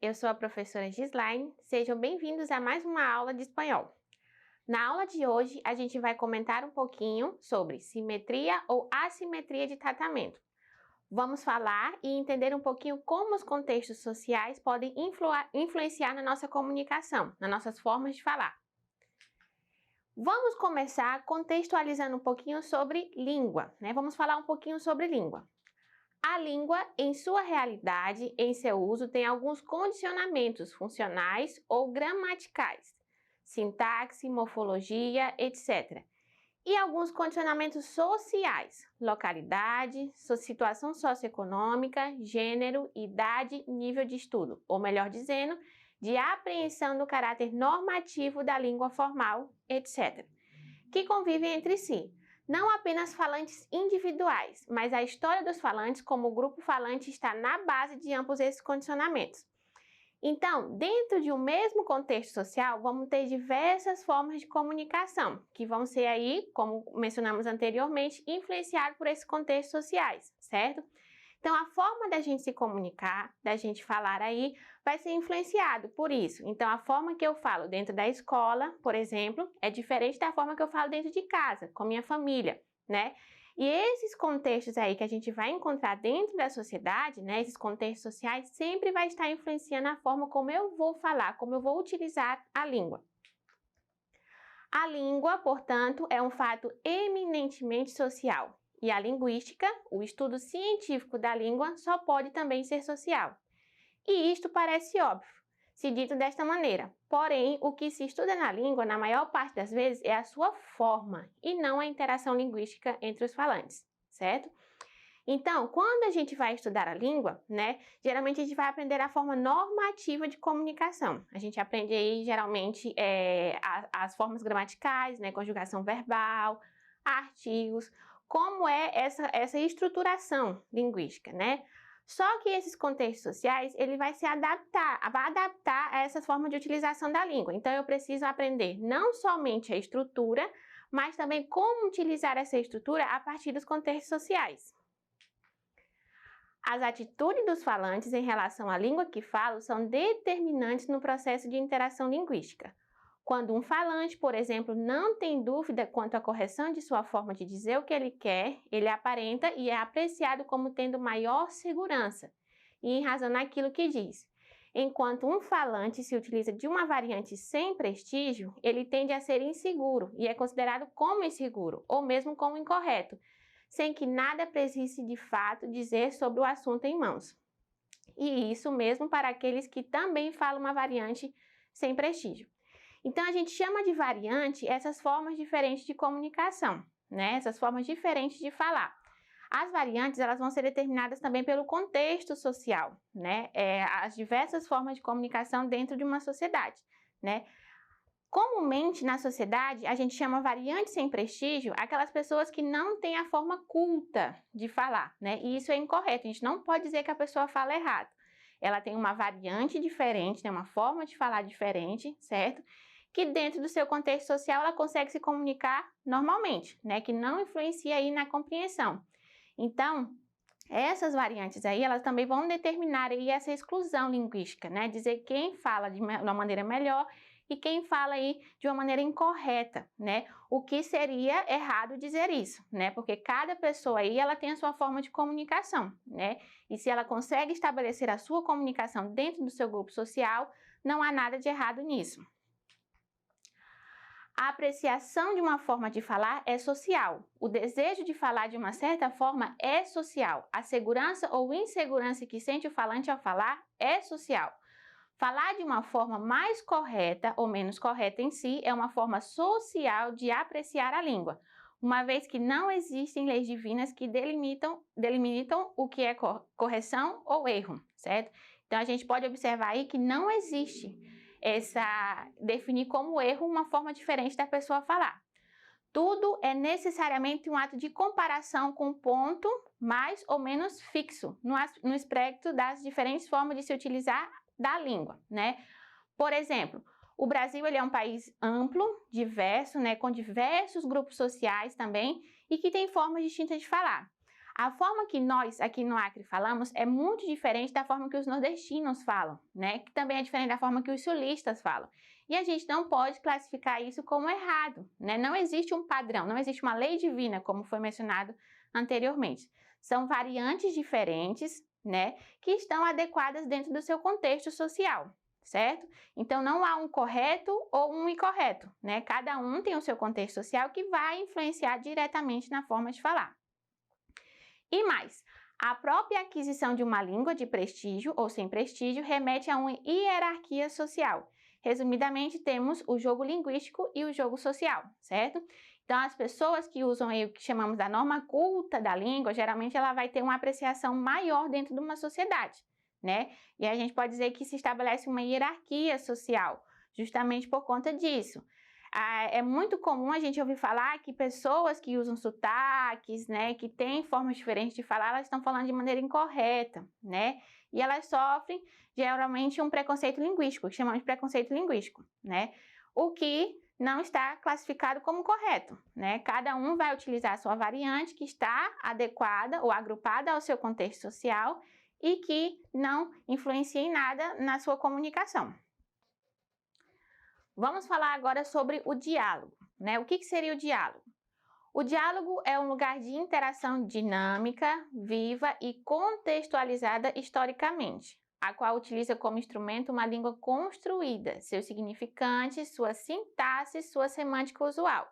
eu sou a professora Gislaine, sejam bem-vindos a mais uma aula de espanhol. Na aula de hoje, a gente vai comentar um pouquinho sobre simetria ou assimetria de tratamento. Vamos falar e entender um pouquinho como os contextos sociais podem influenciar na nossa comunicação, nas nossas formas de falar. Vamos começar contextualizando um pouquinho sobre língua, né? Vamos falar um pouquinho sobre língua. A língua, em sua realidade, em seu uso, tem alguns condicionamentos funcionais ou gramaticais, sintaxe, morfologia, etc. E alguns condicionamentos sociais, localidade, situação socioeconômica, gênero, idade, nível de estudo, ou melhor dizendo, de apreensão do caráter normativo da língua formal, etc., que convivem entre si. Não apenas falantes individuais, mas a história dos falantes como grupo falante está na base de ambos esses condicionamentos. Então, dentro de um mesmo contexto social, vamos ter diversas formas de comunicação, que vão ser aí, como mencionamos anteriormente, influenciados por esses contextos sociais, certo? Então, a forma da gente se comunicar, da gente falar aí, vai ser influenciado por isso. Então, a forma que eu falo dentro da escola, por exemplo, é diferente da forma que eu falo dentro de casa, com minha família, né? E esses contextos aí que a gente vai encontrar dentro da sociedade, né? Esses contextos sociais, sempre vai estar influenciando a forma como eu vou falar, como eu vou utilizar a língua. A língua, portanto, é um fato eminentemente social. E a linguística, o estudo científico da língua, só pode também ser social. E isto parece óbvio, se dito desta maneira. Porém, o que se estuda na língua, na maior parte das vezes, é a sua forma e não a interação linguística entre os falantes, certo? Então, quando a gente vai estudar a língua, né, geralmente a gente vai aprender a forma normativa de comunicação. A gente aprende aí, geralmente, as formas gramaticais, né, conjugação verbal, artigos, como é essa estruturação linguística, né? Só que esses contextos sociais, ele vai adaptar a essa forma de utilização da língua. Então, eu preciso aprender não somente a estrutura, mas também como utilizar essa estrutura a partir dos contextos sociais. As atitudes dos falantes em relação à língua que falam são determinantes no processo de interação linguística. Quando um falante, por exemplo, não tem dúvida quanto à correção de sua forma de dizer o que ele quer, ele aparenta e é apreciado como tendo maior segurança e em razão naquilo que diz. Enquanto um falante se utiliza de uma variante sem prestígio, ele tende a ser inseguro e é considerado como inseguro ou mesmo como incorreto, sem que nada precise de fato dizer sobre o assunto em mãos. E isso mesmo para aqueles que também falam uma variante sem prestígio. Então, a gente chama de variante essas formas diferentes de comunicação, né? Essas formas diferentes de falar. As variantes, elas vão ser determinadas também pelo contexto social, né? As diversas formas de comunicação dentro de uma sociedade, né? Comumente, na sociedade, a gente chama variante sem prestígio aquelas pessoas que não têm a forma culta de falar, né? E isso é incorreto, a gente não pode dizer que a pessoa fala errado. Ela tem uma variante diferente, né? Uma forma de falar diferente, certo? Que dentro do seu contexto social ela consegue se comunicar normalmente, né? Que não influencia aí na compreensão. Então, essas variantes aí, elas também vão determinar aí essa exclusão linguística, né? Dizer quem fala de uma maneira melhor e quem fala aí de uma maneira incorreta, né? O que seria errado dizer isso, né? Porque cada pessoa aí, ela tem a sua forma de comunicação, né? E se ela consegue estabelecer a sua comunicação dentro do seu grupo social, não há nada de errado nisso. A apreciação de uma forma de falar é social. O desejo de falar de uma certa forma é social. A segurança ou insegurança que sente o falante ao falar é social. Falar de uma forma mais correta ou menos correta em si é uma forma social de apreciar a língua, uma vez que não existem leis divinas que delimitam o que é correção ou erro, certo? Então, a gente pode observar aí que não existe definir como erro uma forma diferente da pessoa falar. Tudo é necessariamente um ato de comparação com um ponto mais ou menos fixo no espectro das diferentes formas de se utilizar da língua, né? Por exemplo, o Brasil ele é um país amplo, diverso, né, com diversos grupos sociais também e que tem formas distintas de falar. A forma que nós aqui no Acre falamos é muito diferente da forma que os nordestinos falam, né? Que também é diferente da forma que os sulistas falam. E a gente não pode classificar isso como errado, né? Não existe um padrão, não existe uma lei divina, como foi mencionado anteriormente. São variantes diferentes, né? Que estão adequadas dentro do seu contexto social, certo? Então, não há um correto ou um incorreto, né? Cada um tem o seu contexto social que vai influenciar diretamente na forma de falar. E mais, a própria aquisição de uma língua de prestígio ou sem prestígio remete a uma hierarquia social. Resumidamente, temos o jogo linguístico e o jogo social, certo? Então, as pessoas que usam aí o que chamamos da norma culta da língua, geralmente ela vai ter uma apreciação maior dentro de uma sociedade, né? E a gente pode dizer que se estabelece uma hierarquia social, justamente por conta disso. É muito comum a gente ouvir falar que pessoas que usam sotaques, né, que têm formas diferentes de falar, elas estão falando de maneira incorreta, né? E elas sofrem geralmente um preconceito linguístico, que chamamos de preconceito linguístico, né? O que não está classificado como correto, né? Cada um vai utilizar a sua variante que está adequada ou agrupada ao seu contexto social e que não influencia em nada na sua comunicação. Vamos falar agora sobre o diálogo, né? O que seria o diálogo? O diálogo é um lugar de interação dinâmica, viva e contextualizada historicamente, a qual utiliza como instrumento uma língua construída, seus significantes, sua sintaxe, sua semântica usual,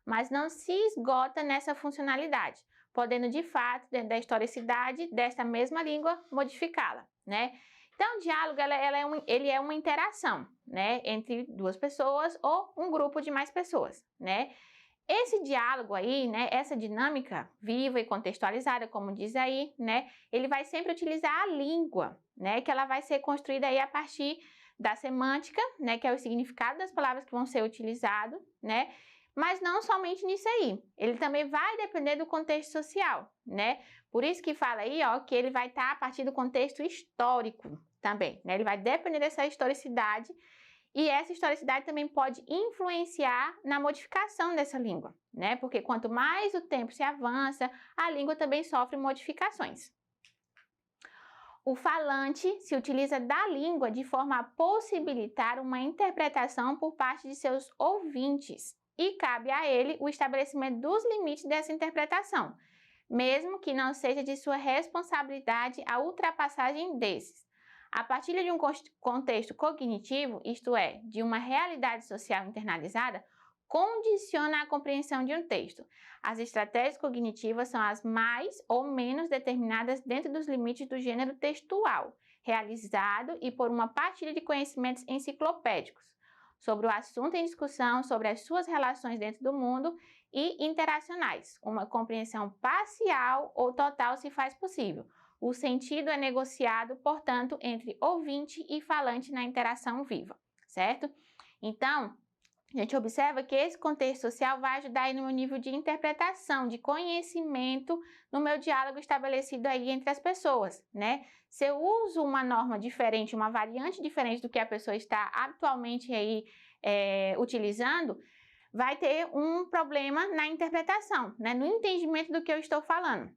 mas não se esgota nessa funcionalidade, podendo de fato, dentro da historicidade desta mesma língua, modificá-la, né? Então, o diálogo ele é uma interação, né, entre duas pessoas ou um grupo de mais pessoas, né? Esse diálogo aí, né, essa dinâmica viva e contextualizada, como diz aí, né, ele vai sempre utilizar a língua, né, que ela vai ser construída aí a partir da semântica, né, que é o significado das palavras que vão ser utilizadas, né? Mas não somente nisso aí, ele também vai depender do contexto social, né? Por isso que fala aí, ó, que ele vai estar a partir do contexto histórico também, né? Ele vai depender dessa historicidade e essa historicidade também pode influenciar na modificação dessa língua, né? Porque quanto mais o tempo se avança, a língua também sofre modificações. O falante se utiliza da língua de forma a possibilitar uma interpretação por parte de seus ouvintes e cabe a ele o estabelecimento dos limites dessa interpretação, mesmo que não seja de sua responsabilidade a ultrapassagem desses. A partilha de um contexto cognitivo, isto é, de uma realidade social internalizada, condiciona a compreensão de um texto. As estratégias cognitivas são as mais ou menos determinadas dentro dos limites do gênero textual, realizado e por uma partilha de conhecimentos enciclopédicos sobre o assunto em discussão, sobre as suas relações dentro do mundo e interacionais. Uma compreensão parcial ou total se faz possível. O sentido é negociado, portanto, entre ouvinte e falante na interação viva, certo? Então, a gente observa que esse contexto social vai ajudar aí no meu nível de interpretação, de conhecimento, no meu diálogo estabelecido aí entre as pessoas, né? Se eu uso uma norma diferente, uma variante diferente do que a pessoa está atualmente aí utilizando, vai ter um problema na interpretação, né? No entendimento do que eu estou falando.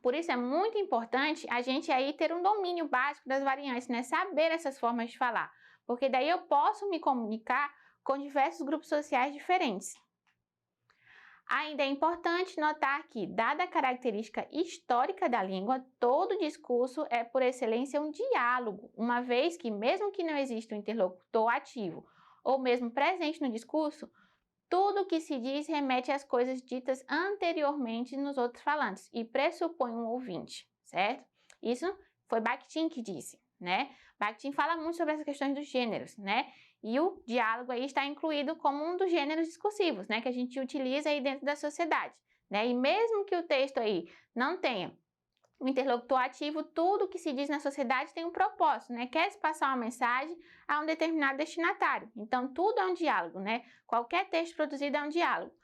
Por isso é muito importante a gente aí ter um domínio básico das variantes, né? Saber essas formas de falar, porque daí eu posso me comunicar com diversos grupos sociais diferentes. Ainda é importante notar que, dada a característica histórica da língua, todo discurso é por excelência um diálogo, uma vez que, mesmo que não exista um interlocutor ativo ou mesmo presente no discurso, tudo o que se diz remete às coisas ditas anteriormente nos outros falantes e pressupõe um ouvinte, certo? Isso foi Bakhtin que disse, né? Bakhtin fala muito sobre essas questões dos gêneros, né? E o diálogo aí está incluído como um dos gêneros discursivos, né? Que a gente utiliza aí dentro da sociedade, né? E mesmo que o texto aí não tenha o interlocutor ativo, tudo que se diz na sociedade tem um propósito, né? Quer se passar uma mensagem a um determinado destinatário. Então, tudo é um diálogo, né? Qualquer texto produzido é um diálogo,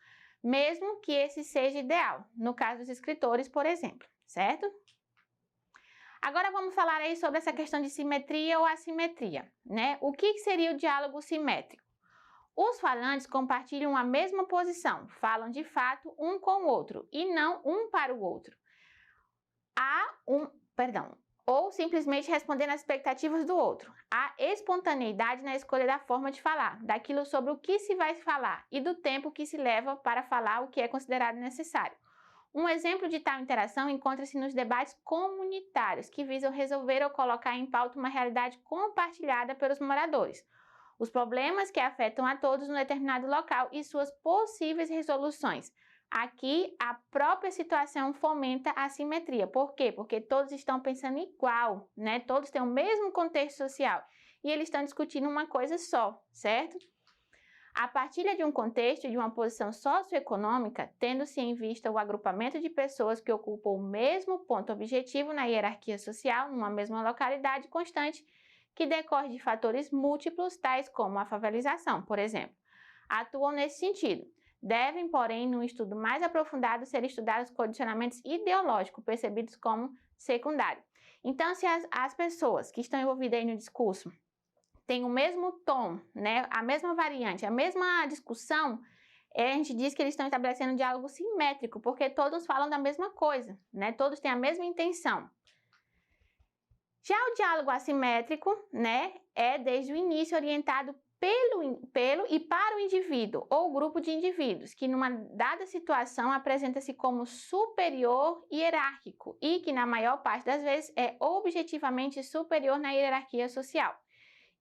mesmo que esse seja ideal, no caso dos escritores, por exemplo, certo? Agora vamos falar aí sobre essa questão de simetria ou assimetria, né? O que seria o diálogo simétrico? Os falantes compartilham a mesma posição, falam de fato um com o outro e não um para o outro. ou simplesmente responder às expectativas do outro. Há espontaneidade na escolha da forma de falar, daquilo sobre o que se vai falar e do tempo que se leva para falar o que é considerado necessário. Um exemplo de tal interação encontra-se nos debates comunitários, que visam resolver ou colocar em pauta uma realidade compartilhada pelos moradores, os problemas que afetam a todos no determinado local e suas possíveis resoluções. Aqui, a própria situação fomenta a simetria. Por quê? Porque todos estão pensando igual, né? Todos têm o mesmo contexto social e eles estão discutindo uma coisa só, certo? A partilha de um contexto e de uma posição socioeconômica, tendo-se em vista o agrupamento de pessoas que ocupam o mesmo ponto objetivo na hierarquia social, numa mesma localidade constante, que decorre de fatores múltiplos, tais como a favelização, por exemplo, atuam nesse sentido. Devem, porém, num estudo mais aprofundado, ser estudados condicionamentos ideológicos, percebidos como secundários. Então, se as pessoas que estão envolvidas aí no discurso têm o mesmo tom, né, a mesma variante, a mesma discussão, a gente diz que eles estão estabelecendo um diálogo simétrico, porque todos falam da mesma coisa, né, todos têm a mesma intenção. Já o diálogo assimétrico, né, é desde o início orientado pelo e para o indivíduo ou grupo de indivíduos, que numa dada situação apresenta-se como superior hierárquico e que na maior parte das vezes é objetivamente superior na hierarquia social.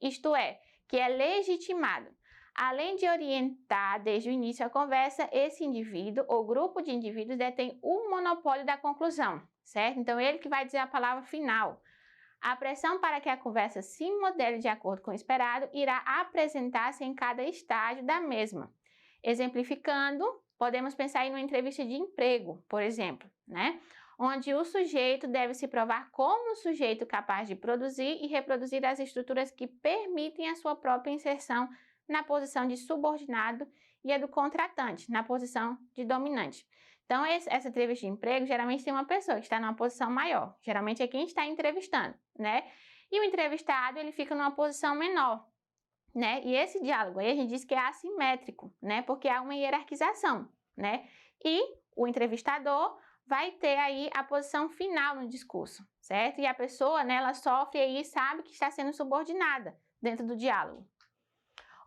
Isto é, que é legitimado. Além de orientar desde o início a conversa, esse indivíduo ou grupo de indivíduos detém o monopólio da conclusão, certo? Então ele que vai dizer a palavra final. A pressão para que a conversa se modele de acordo com o esperado irá apresentar-se em cada estágio da mesma. Exemplificando, podemos pensar em uma entrevista de emprego, por exemplo, né? Onde o sujeito deve se provar como um sujeito capaz de produzir e reproduzir as estruturas que permitem a sua própria inserção na posição de subordinado e a do contratante, na posição de dominante. Então, essa entrevista de emprego, geralmente tem uma pessoa que está numa posição maior. Geralmente é quem está entrevistando, né? E o entrevistado, ele fica numa posição menor, né? E esse diálogo aí, a gente diz que é assimétrico, né? Porque há uma hierarquização, né? E o entrevistador vai ter aí a posição final no discurso, certo? E a pessoa, né, ela sofre aí e sabe que está sendo subordinada dentro do diálogo.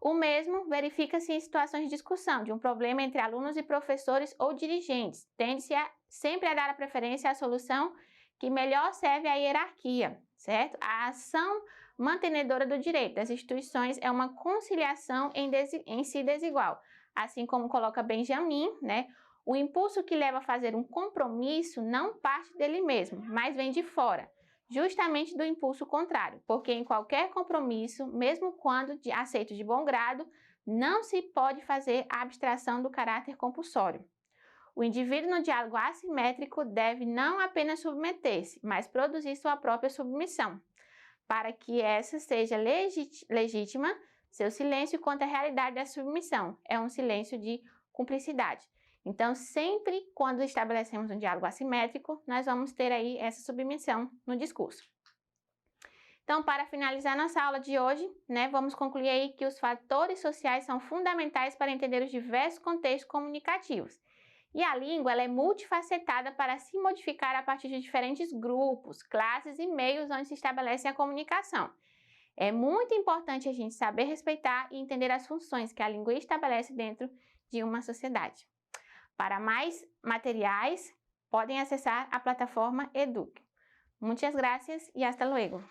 O mesmo verifica-se em situações de discussão de um problema entre alunos e professores ou dirigentes. Tende-se sempre a dar a preferência à solução que melhor serve à hierarquia, certo? A ação mantenedora do direito das instituições é uma conciliação em si desigual. Assim como coloca Benjamin, né? O impulso que leva a fazer um compromisso não parte dele mesmo, mas vem de fora. Justamente do impulso contrário, porque em qualquer compromisso, mesmo quando aceito de bom grado, não se pode fazer a abstração do caráter compulsório. O indivíduo no diálogo assimétrico deve não apenas submeter-se, mas produzir sua própria submissão. Para que essa seja legítima, seu silêncio contra a realidade da submissão é um silêncio de cumplicidade. Então, sempre quando estabelecemos um diálogo assimétrico, nós vamos ter aí essa submissão no discurso. Então, para finalizar nossa aula de hoje, né, vamos concluir aí que os fatores sociais são fundamentais para entender os diversos contextos comunicativos. E a língua, ela é multifacetada para se modificar a partir de diferentes grupos, classes e meios onde se estabelece a comunicação. É muito importante a gente saber respeitar e entender as funções que a língua estabelece dentro de uma sociedade. Para mais materiais, podem acessar a plataforma Eduque. Muitas gracias e hasta luego.